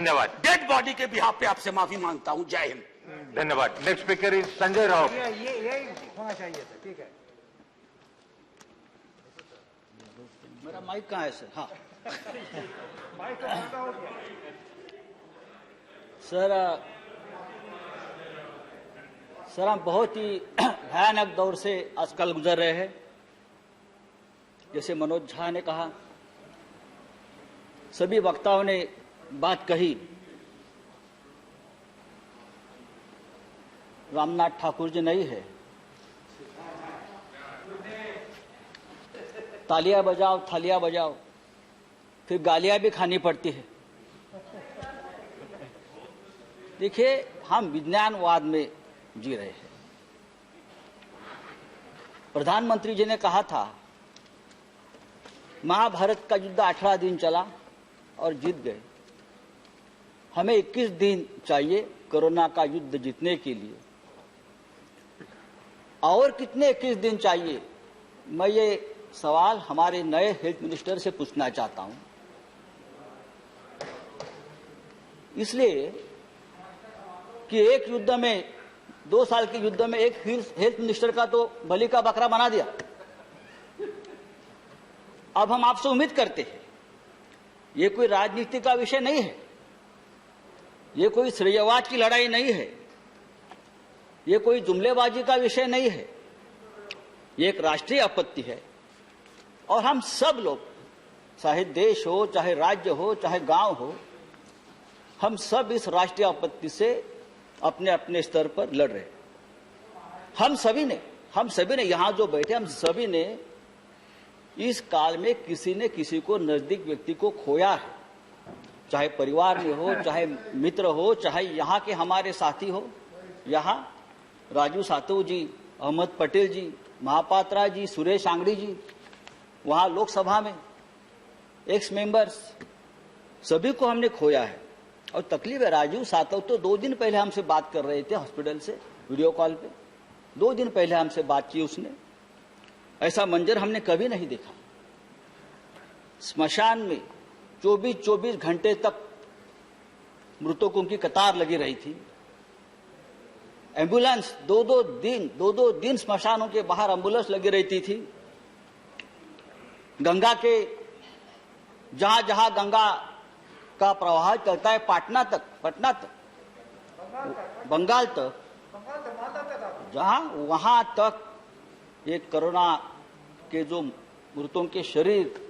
धन्यवाद। Dead body के behalf पे आपसे माफी मांगता हूं। जय हिंद। धन्यवाद। Next speaker is Sanjay Raut. यही होना चाहिए था। ठीक है, मेरा माइक कहाँ है सर? हाँ माइक तो सर हम बहुत ही भयानक दौर से आजकल गुजर रहे हैं। जैसे मनोज झा ने कहा, सभी वक्ताओं ने बात कही। रामनाथ ठाकुर जी नहीं है, तालियां बजाओ थालियां बजाओ, फिर गालियां भी खानी पड़ती है। देखिए, हम विज्ञानवाद में जी रहे हैं। प्रधानमंत्री जी ने कहा था महाभारत का युद्ध 18 दिन चला और जीत गए। हमें 21 दिन चाहिए कोरोना का युद्ध जीतने के लिए। और कितने 21 दिन चाहिए? मैं ये सवाल हमारे नए हेल्थ मिनिस्टर से पूछना चाहता हूं। इसलिए कि एक युद्ध में, 2 साल के युद्ध में एक हेल्थ मिनिस्टर का तो बलि का बकरा बना दिया। अब हम आपसे उम्मीद करते हैं, ये कोई राजनीति का विषय नहीं है, ये कोई श्रेयवाद की लड़ाई नहीं है, ये कोई जुमलेबाजी का विषय नहीं है, ये एक राष्ट्रीय आपत्ति है। और हम सब लोग, चाहे देश हो, चाहे राज्य हो, चाहे गांव हो, हम सब इस राष्ट्रीय आपत्ति से अपने अपने स्तर पर लड़ रहे हैं। हम सभी ने यहां जो बैठे, हम सभी ने इस काल में किसी ने किसी को, नजदीक व्यक्ति को खोया है। चाहे परिवार में हो, चाहे मित्र हो, चाहे यहाँ के हमारे साथी हो। यहाँ राजू सातव जी, अहमद पटेल जी, महापात्रा जी, सुरेश आंगड़ी जी, वहां लोकसभा में एक्स मेंबर्स, सभी को हमने खोया है। और तकलीफ है, राजू सातव तो 2 दिन पहले हमसे बात कर रहे थे हॉस्पिटल से, वीडियो कॉल पे। 2 दिन पहले हमसे बात की उसने। ऐसा मंजर हमने कभी नहीं देखा। स्मशान में 24 घंटे तक मृतकों की कतार लगी रही थी। एम्बुलेंस 2-2 दिन स्मशानों के बाहर एम्बुलेंस लगी रहती थी। गंगा के जहां जहां गंगा का प्रवाह चलता है, पटना तक, बंगाल तक, जहां वहां तक ये कोरोना के जो मृतों के शरीर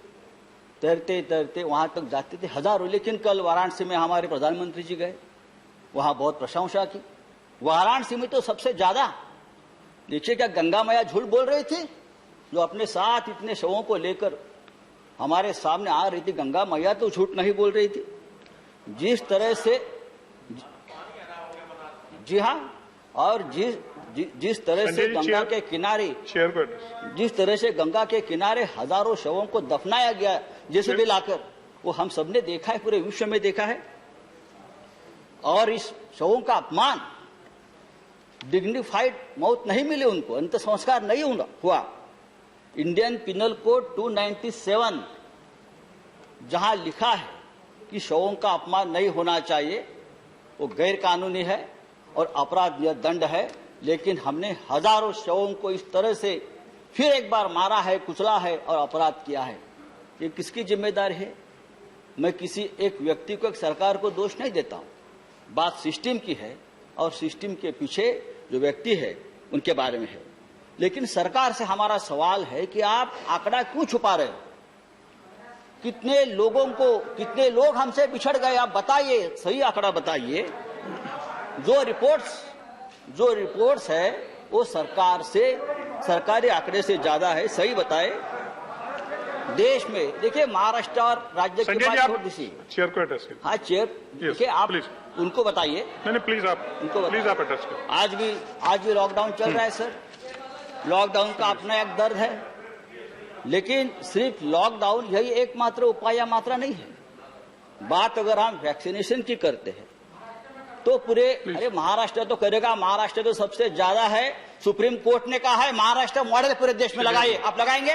तैरते तैरते वहां तक जाते थे हजारों। लेकिन कल वाराणसी में हमारे प्रधानमंत्री जी गए, वहां बहुत प्रशंसा की। वाराणसी में तो सबसे ज्यादा, देखिए क्या गंगा मैया झूठ बोल रही थी, जो अपने साथ इतने शवों को लेकर हमारे सामने आ रही थी। गंगा मैया तो झूठ नहीं बोल रही थी। जिस तरह से, जी हाँ, और जिस तरह से गंगा के किनारे, जिस तरह से गंगा के किनारे हजारों शवों को दफनाया गया जैसे भी लाकर, वो हम सबने देखा है, पूरे विश्व में देखा है। और इस शवों का अपमान, डिग्निफाइड मौत नहीं मिली उनको, अंत संस्कार नहीं हुआ। इंडियन पिनल कोड 297 जहां लिखा है कि शवों का अपमान नहीं होना चाहिए, वो गैर कानूनी है और अपराध या दंड है। लेकिन हमने हजारों शवों को इस तरह से फिर एक बार मारा है, कुचला है और अपराध किया है। ये किसकी जिम्मेदारी है? मैं किसी एक व्यक्ति को, एक सरकार को दोष नहीं देता हूं। बात सिस्टम की है और सिस्टम के पीछे जो व्यक्ति है उनके बारे में है। लेकिन सरकार से हमारा सवाल है कि आप आंकड़ा क्यों छुपा रहे हो? कितने लोग हमसे बिछड़ गए, आप बताइए, सही आंकड़ा बताइए। जो रिपोर्ट्स है वो सरकारी आंकड़े से ज्यादा है, सही बताए। देश में देखिए, महाराष्ट्र और राज्य की बात छोड़ दीजिए, चेयर को एड्रेस कीजिए। हाँ चेयर, देखिए आप उनको बताइए। नहीं, प्लीज आप एड्रेस कीजिए। आज भी लॉकडाउन चल रहा है सर। लॉकडाउन का अपना एक दर्द है, लेकिन सिर्फ लॉकडाउन यही एकमात्र उपाय या मात्रा नहीं है। बात अगर हम वैक्सीनेशन की करते हैं तो पूरे, अरे महाराष्ट्र तो करेगा, महाराष्ट्र तो सबसे ज्यादा है। सुप्रीम कोर्ट ने कहा है महाराष्ट्र मॉडल पूरे देश में लगाइए। आप लगाएंगे?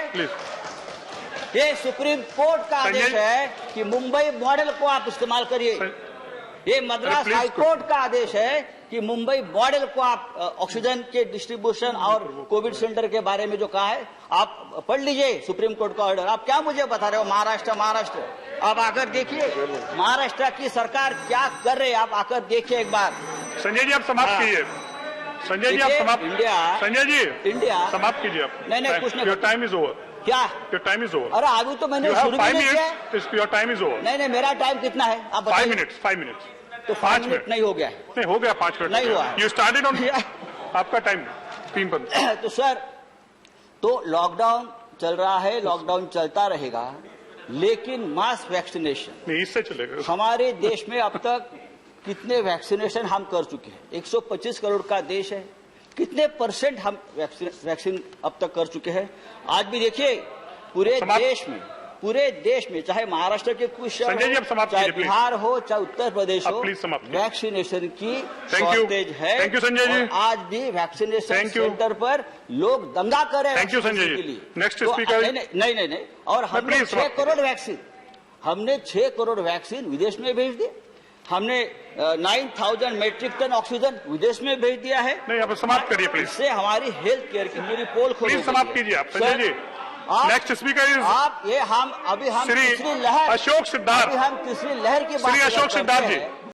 ये सुप्रीम कोर्ट का आदेश है कि मुंबई मॉडल को आप इस्तेमाल करिए। ये मद्रास please, हाईकोर्ट का आदेश है कि मुंबई मॉडल को आप ऑक्सीजन के डिस्ट्रीब्यूशन और कोविड सेंटर के बारे में जो कहा है आप पढ़ लीजिए सुप्रीम कोर्ट का ऑर्डर। आप क्या मुझे बता रहे हो महाराष्ट्र। आप आकर देखिए महाराष्ट्र की सरकार क्या कर रही है, आप आकर देखिए एक बार। संजय जी आप समाप्त कीजिए। संजय जी आप देखिए, समाप्त। इंडिया- संजय जी इंडिया समाप्त कीजिए आप। नहीं, कुछ नहीं। Your time is over. क्या? Your time is over. अरे अभी तो मैंने यू हैव शुरू भी 5 नहीं किया है। Minutes. Your time is over. नहीं, मेरा टाइम कितना है आप 5 बताइए। मिनट्स। 5 मिनट्स। तो 5 मिनट नहीं हो गया है। नहीं हो गया 5 मिनट। नहीं हुआ। यू स्टार्टेड ऑन आपका टाइम 3 पर। तो सर, तो लॉकडाउन चल रहा है, लॉकडाउन चलता रहेगा, लेकिन मास वैक्सीनेशन नहीं इससे चलेगा। हमारे देश में अब तक कितने वैक्सीनेशन हम कर चुके हैं? 125 करोड़ का देश है, कितने % हम वैक्सीन अब तक कर चुके हैं? आज भी देखिए पूरे देश में चाहे महाराष्ट्र के कुछ शहर संजय जी, हो, आप समाप्त चाहे कीजिए, बिहार हो, चाहे उत्तर प्रदेश आप हो, प्लीज समाप्त कीजिए। वैक्सीनेशन की Thank you. शॉर्टेज है। Thank you, Sanjay ji. और आज भी वैक्सीनेशन Thank you. सेंटर पर लोग दंगा कर रहे हैं। Thank you, vaccination Sanjay ji. के लिए। Next तो speaker। नहीं। और हमने please 6 समाप्त करोड़ वैक्सीन विदेश में भेज दिए। हमने 9000 मेट्रिक टन ऑक्सीजन विदेश में भेज दिया है। नहीं आप समाप्त करिए प्लीज। इससे हमारी हेल्थ केयर की पूरी पोल खोल प्लीज समाप्त कीजिए आप। Sanjay ji next speaker is आप ये हम श्री तीसरी लहर अशोक सिद्धार्थ। अभी हम तीसरी लहर की बात श्री अशोक करते सिद्धार्थ जी। हैं।